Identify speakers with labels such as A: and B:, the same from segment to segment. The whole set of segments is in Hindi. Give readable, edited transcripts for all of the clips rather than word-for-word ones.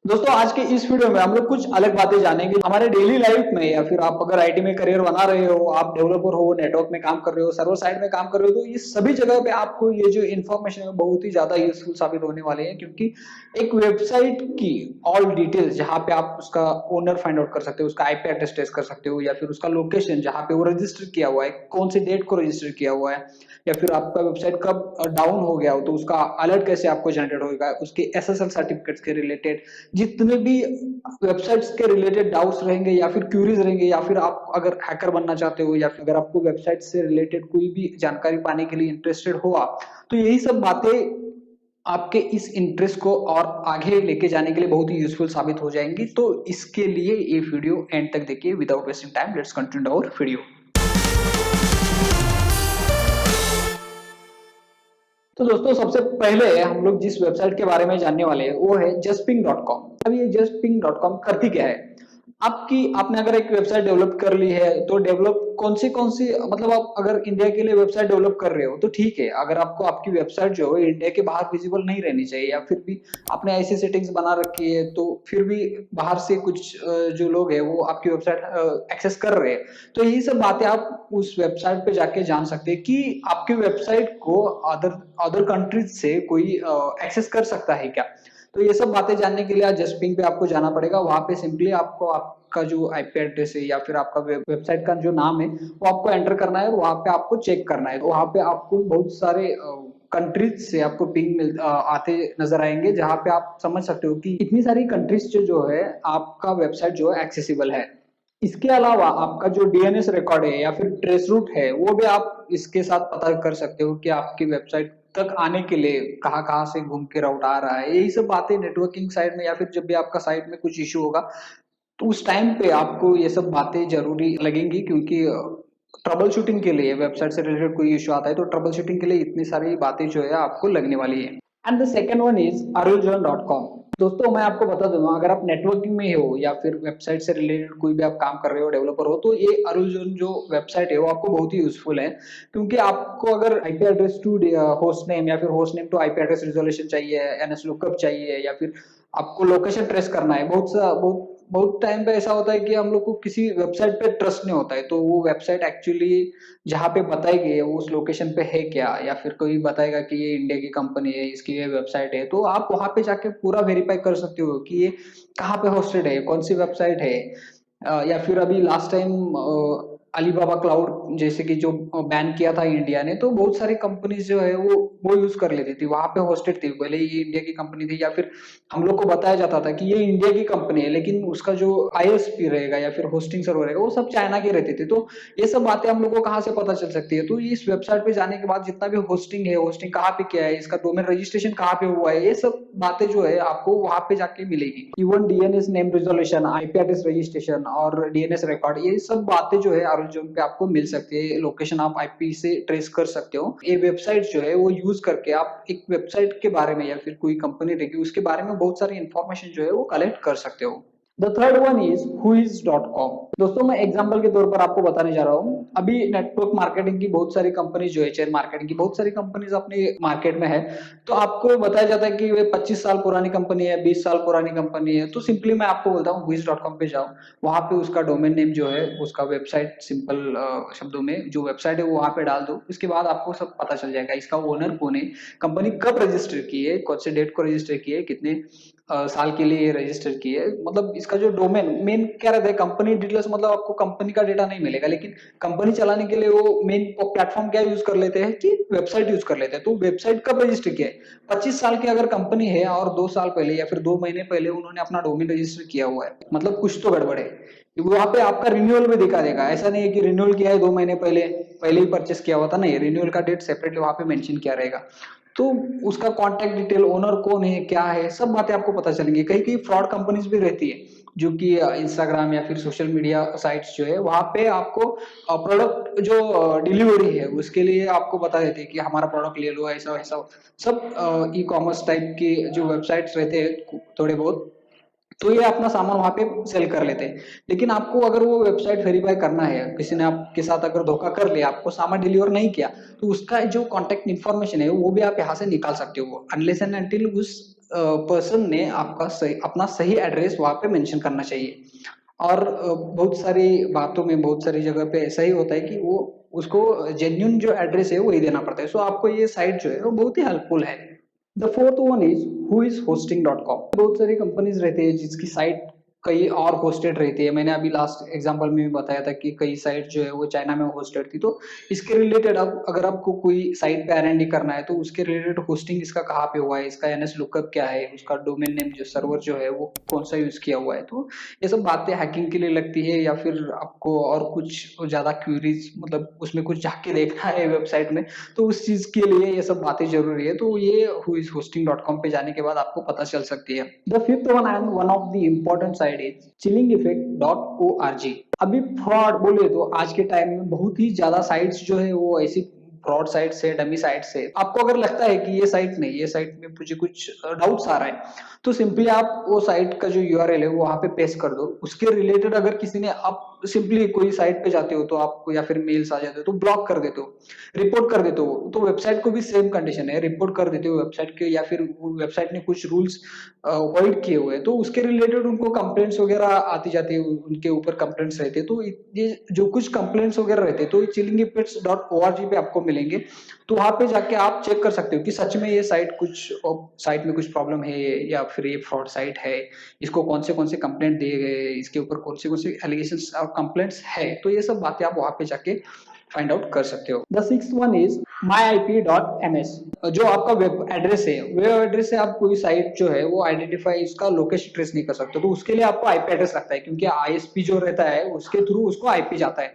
A: दोस्तों आज के इस वीडियो में हम लोग कुछ अलग बातें जानेंगे हमारे डेली लाइफ में, या फिर आप अगर आईटी में करियर बना रहे हो, आप डेवलपर हो, नेटवर्क में काम कर रहे हो, सर्वर साइड में काम कर रहे हो, तो ये सभी जगह पे आपको ये जो इन्फॉर्मेशन है बहुत ही ज्यादा यूजफुल साबित होने वाले हैं। क्योंकि एक वेबसाइट की ऑल डिटेल्स जहाँ पे आप उसका ओनर फाइंड आउट कर सकते हो, उसका आईपी एड्रेस ट्रेस कर सकते हो, या फिर उसका लोकेशन जहाँ पे वो रजिस्टर किया हुआ है, कौन सी डेट को रजिस्टर किया हुआ है, या फिर आपका वेबसाइट कब डाउन हो गया हो तो उसका अलर्ट कैसे आपको जनरेट होगा, उसके एसएसएल सर्टिफिकेट्स के रिलेटेड जितने भी वेबसाइट्स के रिलेटेड डाउट्स रहेंगे या फिर क्यूरीज रहेंगे, या फिर आप अगर हैकर बनना चाहते हो, या फिर अगर आपको वेबसाइट से रिलेटेड कोई भी जानकारी पाने के लिए इंटरेस्टेड हो आप, तो यही सब बातें आपके इस इंटरेस्ट को और आगे लेके जाने के लिए बहुत ही यूजफुल साबित हो जाएंगी। तो इसके लिए ये वीडियो एंड तक देखिए। Without wasting time let's continue our video. तो दोस्तों सबसे पहले हम लोग जिस वेबसाइट के बारे में जानने वाले हैं वो है justping.com। अब ये justping.com करती क्या है? आपने अगर एक वेबसाइट डेवलप कर ली है तो डेवलप कौन सी मतलब आप अगर इंडिया के लिए वेबसाइट डेवलप कर रहे हो तो ठीक है। अगर आपको आपकी वेबसाइट जो है इंडिया के बाहर विजिबल नहीं रहनी चाहिए, या फिर भी आपने ऐसी सेटिंग्स बना रखी है तो फिर भी बाहर से कुछ जो लोग हैं वो आपकी वेबसाइट एक्सेस कर रहे हैं, तो यही सब बातें आप उस वेबसाइट पे जाके जान सकते हैं कि आपकी वेबसाइट को अदर अदर कंट्रीज से कोई एक्सेस कर सकता है क्या। तो ये सब बातें जानने के लिए आज जस्पिंग पे आपको जाना पड़ेगा। वहां पे सिंपली आपको आपका जो आईपी एड्रेस है या फिर आपका वेबसाइट का जो नाम है वो आपको एंटर करना है, और वहां पे आपको चेक करना है। तो वहां पे आपको बहुत सारे कंट्रीज से आपको पिंग आते नजर आएंगे, जहां पे आप समझ सकते हो कि इतनी सारी कंट्रीज से जो है आपका वेबसाइट जो है एक्सेसिबल है। इसके अलावा आपका जो डीएनएस रिकॉर्ड है या फिर ट्रेस रूट है वो भी आप इसके साथ पता कर सकते हो कि आपकी वेबसाइट तक आने के लिए कहाँ कहाँ से घूम के राउट आ रहा है। यही सब बातें नेटवर्किंग साइड में या फिर जब भी आपका साइट में कुछ इश्यू होगा तो उस टाइम पे आपको ये सब बातें जरूरी लगेंगी। क्योंकि ट्रबल शूटिंग के लिए वेबसाइट से रिलेटेड कोई इश्यू आता है तो ट्रबल शूटिंग के लिए इतनी सारी बातें जो है आपको लगने वाली है। And the second one is aruljan.com। दोस्तों मैं आपको बता दूंगा, अगर आप नेटवर्किंग में हो या फिर वेबसाइट से रिलेटेड कोई भी आप काम कर रहे हो, डेवलपर हो, तो ये अरुलजन जो वेबसाइट है वो आपको बहुत ही यूजफुल है। क्योंकि आपको अगर IP address to host name या फिर host name to IP address resolution चाहिए, एनएस लुकअप चाहिए, या फिर आपको लोकेशन ट्रेस करना है, बहुत बहुत टाइम पे ऐसा होता है कि हम लोग को किसी वेबसाइट पे ट्रस्ट नहीं होता है, तो वो वेबसाइट एक्चुअली जहाँ पे बताएगी वो उस लोकेशन पे है क्या, या फिर कोई बताएगा कि ये इंडिया की कंपनी है, इसकी ये वेबसाइट है, तो आप वहां पे जाके पूरा वेरीफाई कर सकते हो कि ये कहाँ पे होस्टेड है, कौन सी वेबसाइट है। या फिर अभी लास्ट टाइम अलीबाबा क्लाउड जैसे कि जो बैन किया था इंडिया ने, तो बहुत सारी कंपनीज जो है वो यूज कर लेती थी, वहां पे होस्टेड थी, भले ये इंडिया की कंपनी थी, या फिर हम लोग को बताया जाता था कि ये इंडिया की कंपनी है, लेकिन उसका जो आईएसपी रहेगा या फिर होस्टिंग सर्वर रहेगा वो सब चाइना के रहते थे। तो ये सब बातें हम लोग को कहाँ से पता चल सकती है? तो इस वेबसाइट पे जाने के बाद जितना भी होस्टिंग है, होस्टिंग कहाँ पे किया है, इसका डोमेन रजिस्ट्रेशन कहाँ पे हुआ है, ये सब बातें जो है आपको वहां पे जाके मिलेगी। Even DNS name resolution, IP address registration और डीएनएस रिकॉर्ड, ये सब बातें जो है आरोजन पे आपको मिल सकती है। लोकेशन आप आईपी से ट्रेस कर सकते हो। ये वेबसाइट जो है वो यूज करके आप एक वेबसाइट के बारे में या फिर कोई कंपनी रहेगी उसके बारे में बहुत सारी इंफॉर्मेशन जो है वो कलेक्ट कर सकते हो। The third one is whois.com। दोस्तों मैं एग्जांपल के तौर पर आपको बताने जा रहा हूँ। अभी नेटवर्क मार्केटिंग की बहुत सारी कंपनीज जो है, चेन मार्केटिंग की बहुत सारी कंपनीज अपनी मार्केट में है, तो आपको बताया जाता है कि वे 25 साल पुरानी कंपनी है, 20 साल पुरानी कंपनी है। तो सिंपली मैं आपको बोलता हूँ whois.com पे जाओ, वहां पे उसका डोमेन नेम जो है, उसका वेबसाइट, सिंपल शब्दों में जो वेबसाइट है वो वहां पे डाल दो। इसके बाद आपको सब पता चल जाएगा, इसका ओनर कौन है, कंपनी कब रजिस्टर की है, कौन से डेट को रजिस्टर की है, कितने साल के लिए रजिस्टर की है। मतलब इसका जो डोमेन मेन क्या रहता है, कंपनी डिटेल्स, मतलब आपको कंपनी का डेटा नहीं मिलेगा, लेकिन कंपनी चलाने के लिए वो मेन प्लेटफॉर्म क्या यूज कर लेते हैं कि वेबसाइट यूज कर लेते हैं। तो वेबसाइट कब रजिस्टर किया है, 25 साल की अगर कंपनी है और 2 साल पहले या फिर 2 महीने पहले उन्होंने अपना डोमेन रजिस्टर किया हुआ है, मतलब कुछ तो गड़बड़ है। वहां पे आपका रिन्यूअल भी दिखा देगा। ऐसा नहीं है कि रिन्यूअल किया है 2 महीने पहले, पहले ही परचेस किया हुआ था, नहीं, रिन्यूअल का डेट सेपरेटली वहां पे मेंशन किया रहेगा। तो उसका कॉन्टैक्ट डिटेल, ओनर कौन है, क्या है, सब बातें आपको पता चलेंगी। कई कई फ्रॉड कंपनीज भी रहती है जो कि इंस्टाग्राम या फिर सोशल मीडिया साइट्स जो है वहां पे आपको प्रोडक्ट जो डिलीवरी है उसके लिए आपको बता देते हैं कि हमारा प्रोडक्ट ले लो, ऐसा ऐसा। सब ई कॉमर्स टाइप की जो वेबसाइट्स रहते हैं थोड़े बहुत, तो ये अपना सामान वहां पे सेल कर लेते हैं। लेकिन आपको अगर वो वेबसाइट वेरीफाई करना है, किसी ने आपके साथ अगर धोखा कर लिया, आपको सामान डिलीवर नहीं किया, तो उसका जो कॉन्टेक्ट इन्फॉर्मेशन है वो भी आप यहाँ से निकाल सकते हो, अनलेस एंड अनटिल उस पर्सन ने आपका सही अपना सही एड्रेस वहाँ पे मेंशन करना चाहिए। और बहुत सारी बातों में, बहुत सारी जगह पे ऐसा ही होता है कि वो उसको जेन्युइन जो एड्रेस है वही देना पड़ता है। सो आपको ये साइट जो है वो बहुत ही हेल्पफुल है। The fourth one is whois-hosting.com। बहुत सारी कंपनीज रहती है जिसकी साइट कहीं और होस्टेड रहती है। मैंने अभी लास्ट एग्जांपल में भी बताया था कि कई साइट जो है वो चाइना में होस्टेड थी। तो इसके रिलेटेड अब अगर आपको कोई साइट पे R&D करना है तो उसके रिलेटेड होस्टिंग इसका कहाँ पे हुआ है, इसका NS लुकअप क्या है, उसका डोमेन नेम जो सर्वर जो है वो कौन सा यूज किया हुआ है। तो ये सब बातें हैकिंग के लिए लगती है, या फिर आपको और कुछ ज्यादा क्यूरीज, मतलब उसमें कुछ झांक के देखना है वेबसाइट में, तो उस चीज के लिए ये सब बातें जरूरी है। तो ये whois-hosting.com पे जाने के बाद आपको पता चल सकती है। The fifth one and one of the important site is chillingeffect.org। अभी फ्रॉड बोले तो आज के टाइम में बहुत ही ज्यादा साइट्स जो है वो ऐसी फ्रॉड साइट्स है, डमी साइट्स है। आपको अगर लगता है कि ये साइट नहीं, ये साइट में मुझे कुछ डाउट्स आ रहा है, तो सिंपली आप वो साइट का जो URL है वो वहां पे पेस्ट कर दो। उसके रिलेटेड अगर किसी ने, आप सिंपली कोई साइट पे जाते हो तो आपको या फिर मेल्स आ जाते हो तो ब्लॉक कर देते हो, रिपोर्ट कर देते हो। तो वेबसाइट को भी सेम कंडीशन है, रिपोर्ट कर देते हो वेबसाइट के, या फिर वेबसाइट ने कुछ रूल्स वाइड किए हुए हैं तो उसके रिलेटेड उनको कंप्लेंट्स वगैरह आती जाती है, उनके ऊपर कंप्लेंट्स रहते हैं। तो ये जो कुछ कंप्लेंट्स वगैरह रहते हैं तो chillingeffects.org पे आपको मिलेंगे। तो वहां पे जाके आप चेक कर सकते हो कि सच में ये साइट में कुछ प्रॉब्लम है या फिर ये फ्रॉड साइट है, इसको कौन से कंप्लेंट दिए गए, इसके ऊपर कौन से एलिगेशंस और कंप्लेंट्स है। तो ये सब बातें आप वहां पे जाके फाइंड आउट कर सकते हो। The sixth one is myip.ms। जो आपका वेब एड्रेस है, वेब एड्रेस से आप कोई साइट जो है वो आइडेंटिफाई, इसका लोकेशन ट्रेस नहीं कर सकते। तो उसके लिए आपको आईपी एड्रेस लगता है, क्योंकि आईएसपी जो रहता है उसके थ्रू उसको आईपी जाता है।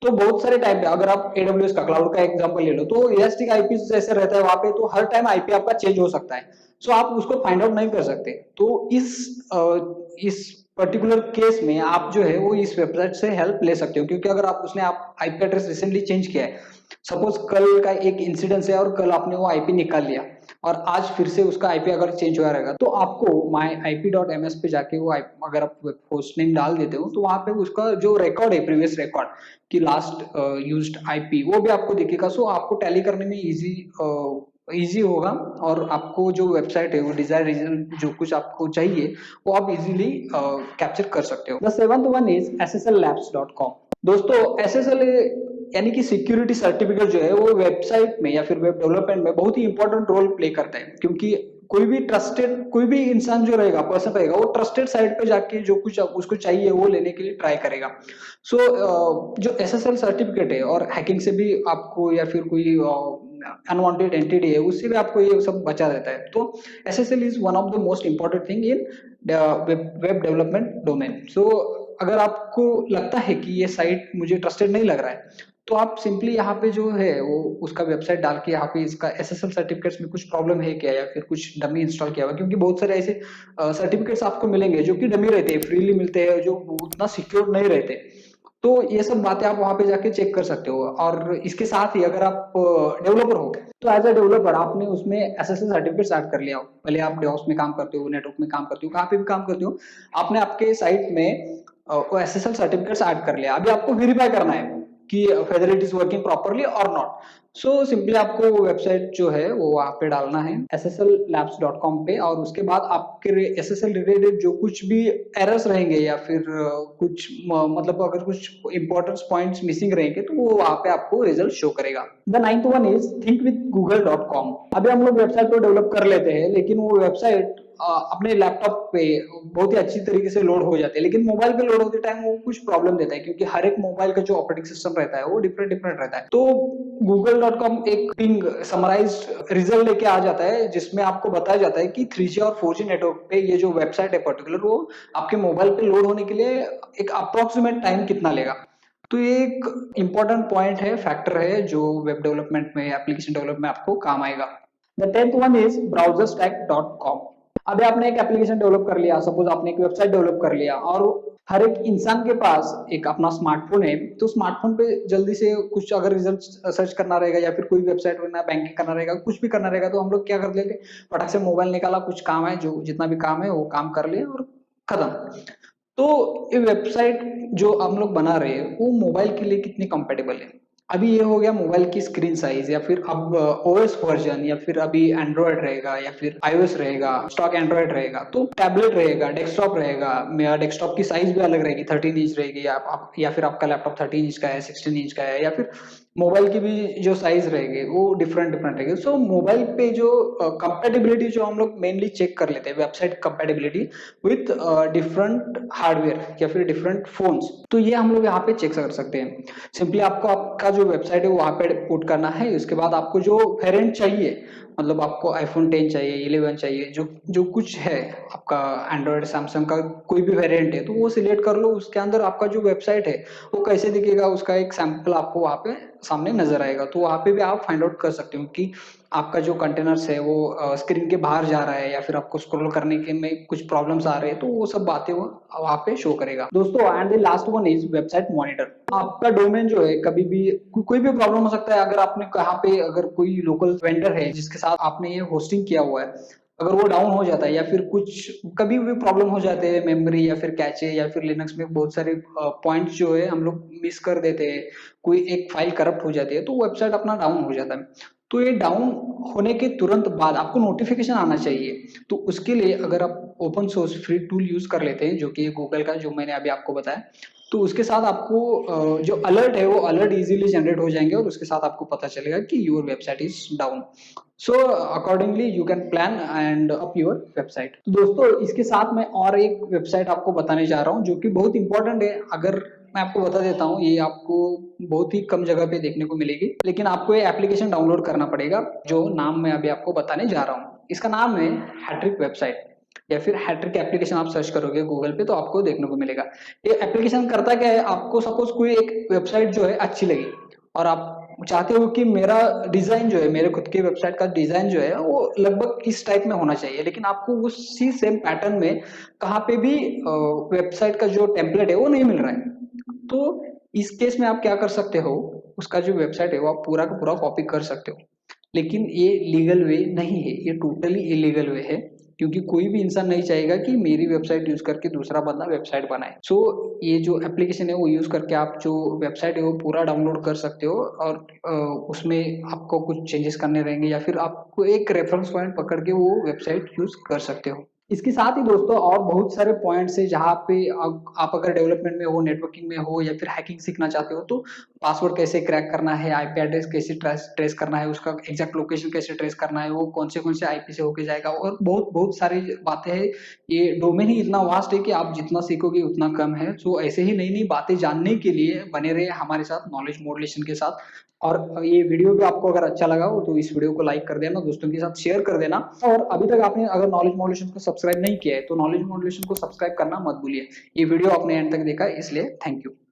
A: तो बहुत सारे टाइप है, अगर आप AWS का क्लाउड का एग्जांपल ले लो तो इलास्टिक आईपी जैसे रहता है वहां पे, तो हर टाइम आईपी आपका चेंज हो सकता है। सो आप उसको फाइंड आउट नहीं कर सकते। तो इस पर्टिकुलर केस में आप जो है वो इस वेबसाइट से हेल्प ले सकते हो, क्योंकि अगर आप उसने आप आईपी एड्रेस रिसेंटली चेंज किया है, सपोज कल का एक इंसिडेंस है और कल आपने वो आईपी निकाल लिया और आज फिर से उसका आईपी अगर चेंज हुआ रहेगा, तो आपको myip.ms पे जाके वो अगर आप होस्ट नेम डाल देते हो तो वहां पे उसका जो रिकॉर्ड है, प्रीवियस रिकॉर्ड कि लास्ट यूज्ड आईपी, वो भी आपको दिखेगा। सो आपको टैली करने में इजी होगा, और आपको जो वेबसाइट है वो डिजायर रिजल्ट जो कुछ आपको चाहिए वो आप इजीली कैप्चर कर सकते हो। The seventh one is sslabs.com। दोस्तों SSL यानी कि सिक्योरिटी सर्टिफिकेट जो है वो वेबसाइट में या फिर वेब डेवलपमेंट में बहुत ही इंपॉर्टेंट रोल प्ले करता है, क्योंकि कोई भी इंसान जो रहेगा, पर्सन रहेगा, वो ट्रस्टेड साइट पे जाके जो कुछ उसको चाहिए वो लेने के लिए ट्राई करेगा। सो जो SSL सर्टिफिकेट है, और हैकिंग से भी आपको या फिर कोई अनवांटेड एंटिटी है उससे भी आपको ये सब बचा रहता है। तो SSL is one of the most important thing in web development domain. So अगर आपको लगता है कि ये साइट मुझे ट्रस्टेड नहीं लग रहा है, तो आप सिंपली यहाँ पे जो है वो उसका वेबसाइट डाल के यहाँ पे इसका SSL सर्टिफिकेट्स में कुछ प्रॉब्लम है क्या, या फिर कुछ डमी इंस्टॉल किया हुआ, क्योंकि बहुत सारे ऐसे सर्टिफिकेट्स आपको मिलेंगे जो कि डमी रहते हैं, फ्रीली मिलते हैं, जो उतना सिक्योर नहीं रहते। तो ये सब बातें आप वहां पे जाके चेक कर सकते हो। और इसके साथ ही अगर आप डेवलपर हो तो एज अ डेवलपर आपने उसमें SSL सर्टिफिकेट ऐड कर लिया हो, पहले आप डेवॉप्स में काम करते हो, नेटवर्क में काम करते हो, कहाँ पे भी काम करते हो, आपने आपके साइट में वो SSL सर्टिफिकेट्स ऐड कर लिया। अभी आपको वेरीफाई करना है कि whether it is working properly और नॉट। सो सिंपली आपको वेबसाइट जो है वो वहां पे डालना है sslabs.com पे, और उसके बाद आपके SSL रिलेटेड जो कुछ भी एरर्स रहेंगे या फिर कुछ मतलब अगर कुछ इंपॉर्टेंट पॉइंट्स मिसिंग रहेंगे तो वो वहां पे आपको रिजल्ट शो करेगा। The ninth one is thinkWithGoogle.com। अभी हम लोग वेबसाइट को डेवलप कर लेते हैं, लेकिन वो वेबसाइट अपने लैपटॉप पे बहुत ही अच्छी तरीके से लोड हो जाते हैं, लेकिन मोबाइल पे लोड होते टाइम वो कुछ प्रॉब्लम देता है, क्योंकि हर एक मोबाइल का जो ऑपरेटिंग सिस्टम रहता है वो डिफरेंट डिफरेंट रहता है। तो google.com एक पिंग समराइज्ड रिजल्ट लेके आ जाता है, जिसमें आपको बताया जाता है कि 3G और 4G नेटवर्क पे ये जो वेबसाइट है पर्टिकुलर, वो आपके मोबाइल पे लोड होने के लिए एक अप्रोक्सीमेट टाइम कितना लेगा। तो ये एक इंपॉर्टेंट पॉइंट है, फैक्टर है, जो वेब डेवलपमेंट में, एप्लीकेशन डेवलपमेंट में आपको काम आएगा। The tenth one is browserstack.com। अभी आपने एक एप्लीकेशन डेवलप कर लिया, सपोज आपने एक वेबसाइट डेवलप कर लिया, और हर एक इंसान के पास एक अपना स्मार्टफोन है, तो स्मार्टफोन पे जल्दी से कुछ अगर रिजल्ट सर्च करना रहेगा या फिर कोई वेबसाइट वगैरह बैंकिंग करना रहेगा, कुछ भी करना रहेगा, तो हम लोग क्या कर लेते, फटाक से मोबाइल निकाला, कुछ काम है, जो जितना भी काम है वो काम कर लिया और खत्म। तो ये वेबसाइट जो हम लोग बना रहे हैं वो मोबाइल के लिए कितनी कंपेटेबल है, अभी ये हो गया मोबाइल की स्क्रीन साइज, या फिर अब ओएस वर्जन, या फिर अभी एंड्रॉयड रहेगा या फिर आईओएस रहेगा, स्टॉक एंड्रॉयड रहेगा, तो टैबलेट रहेगा, डेस्कटॉप रहेगा। डेस्कटॉप की साइज भी अलग रहेगी, 13 इंच रहेगी, या फिर आपका लैपटॉप 13 इंच का है, 16 इंच का है, या फिर मोबाइल की भी जो साइज रहेगी वो डिफरेंट डिफरेंट रहेगी। सो मोबाइल पे जो कंपेटिबिलिटी जो हम लोग मेनली चेक कर लेते हैं, website compatibility with different hardware या फिर डिफरेंट फोन्स, तो ये हम लोग यहाँ पे चेक कर सकते हैं। सिंपली आपको आपका जो वेबसाइट है वो वहाँ पे पुट करना है। उसके बाद आपको जो वेरिएंट चाहिए, मतलब आपको आईफोन 10 चाहिए, 11 चाहिए, जो जो कुछ है आपका एंड्रॉयड सैमसंग का कोई भी वेरिएंट है, तो वो सिलेक्ट कर लो। उसके अंदर आपका जो वेबसाइट है वो कैसे दिखेगा, उसका एक सैंपल आपको वहाँ पे सामने नजर आएगा। तो वहाँ पे भी आप फाइंड आउट कर सकते हो कि आपका जो कंटेनर्स है वो स्क्रीन के बाहर जा रहा है, या फिर आपको स्क्रॉल करने के में कुछ प्रॉब्लम्स आ रहे हैं, तो वो सब बातें वो वहाँ पे शो करेगा। दोस्तों and the last one is website monitor. आपका डोमेन जो है कभी भी कोई भी प्रॉब्लम हो सकता है। अगर आपने कहाँ पे, अगर कोई लोकल वेंडर है जिसके साथ आपने ये होस्टिंग किया हुआ है, अगर वो डाउन हो जाता है या फिर कुछ कभी भी प्रॉब्लम हो जाते हैं, मेमोरी या फिर कैचे या फिर लिनक्स में बहुत सारे पॉइंट्स जो है हम लोग मिस कर देते हैं, कोई एक फाइल करप्ट हो जाती है, तो वेबसाइट अपना डाउन हो जाता है। तो ये डाउन होने के तुरंत बाद आपको नोटिफिकेशन आना चाहिए। तो उसके लिए अगर आप open source free tool use कर लेते हैं, जो कि गूगल का जो मैंने अभी आपको बताया, तो उसके साथ आपको जो अलर्ट है वो अलर्ट इजीली जनरेट हो जाएंगे, और उसके साथ आपको पता चलेगा कि your website is down. So accordingly you can plan and up your website. तो दोस्तों इसके साथ मैं और एक वेबसाइट आपको बताने जा रहा हूँ जो कि बहुत इंपॉर्टेंट है। अगर मैं आपको बता देता हूँ, ये आपको बहुत ही कम जगह पे देखने को मिलेगी, लेकिन आपको ये एप्लीकेशन डाउनलोड करना पड़ेगा, जो नाम मैं अभी आपको बताने जा रहा हूँ। इसका नाम है हैट्रिक वेबसाइट, या फिर हैट्रिक एप्लीकेशन आप सर्च करोगे गूगल पे तो आपको देखने को मिलेगा। ये एप्लीकेशन करता क्या है, आपको सपोज कोई एक वेबसाइट जो है अच्छी लगी, और आप चाहते हो कि मेरा डिजाइन जो है, मेरे खुद के वेबसाइट का डिजाइन जो है वो लगभग इस टाइप में होना चाहिए, लेकिन आपको उसी सेम पैटर्न में कहाँ पे भी वेबसाइट का जो टेम्पलेट है वो नहीं मिल रहा है। तो इस केस में आप क्या कर सकते हो, उसका जो वेबसाइट है वो आप पूरा का पूरा कॉपी कर सकते हो। लेकिन ये लीगल वे नहीं है, ये टोटली इलीगल वे है, क्योंकि कोई भी इंसान नहीं चाहेगा कि मेरी वेबसाइट यूज करके दूसरा बंदा वेबसाइट बनाए। सो ये जो एप्लीकेशन है वो यूज करके आप जो वेबसाइट है वो पूरा डाउनलोड कर सकते हो, और उसमें आपको कुछ चेंजेस करने रहेंगे, या फिर आपको एक रेफरेंस पॉइंट पकड़ के वो वेबसाइट यूज कर सकते हो। इसके साथ ही दोस्तों और बहुत सारे पॉइंट्स है जहाँ पे आप अगर डेवलपमेंट में हो, नेटवर्किंग में हो, या फिर हैकिंग सीखना चाहते हो, तो पासवर्ड कैसे क्रैक करना है, आईपी एड्रेस कैसे ट्रेस करना है, उसका एग्जैक्ट लोकेशन कैसे ट्रेस करना है, वो कौन से आईपी से होके जाएगा, और बहुत बहुत सारी बातें हैं। ये डोमेन ही इतना वास्ट है कि आप जितना सीखोगे उतना कम है। सो ऐसे ही नई नई बातें जानने के लिए बने रहे हमारे साथ नॉलेज मॉड्यूलेशन के साथ। और ये वीडियो भी आपको अगर अच्छा लगा हो तो इस वीडियो को लाइक कर देना, दोस्तों के साथ शेयर कर देना, और अभी तक आपने अगर नॉलेज मॉड्यूलेशन को सब्सक्राइब नहीं किया है तो नॉलेज मॉड्यूलेशन को सब्सक्राइब करना मत भूलिए। ये वीडियो आपने एंड तक देखा है, इसलिए थैंक यू।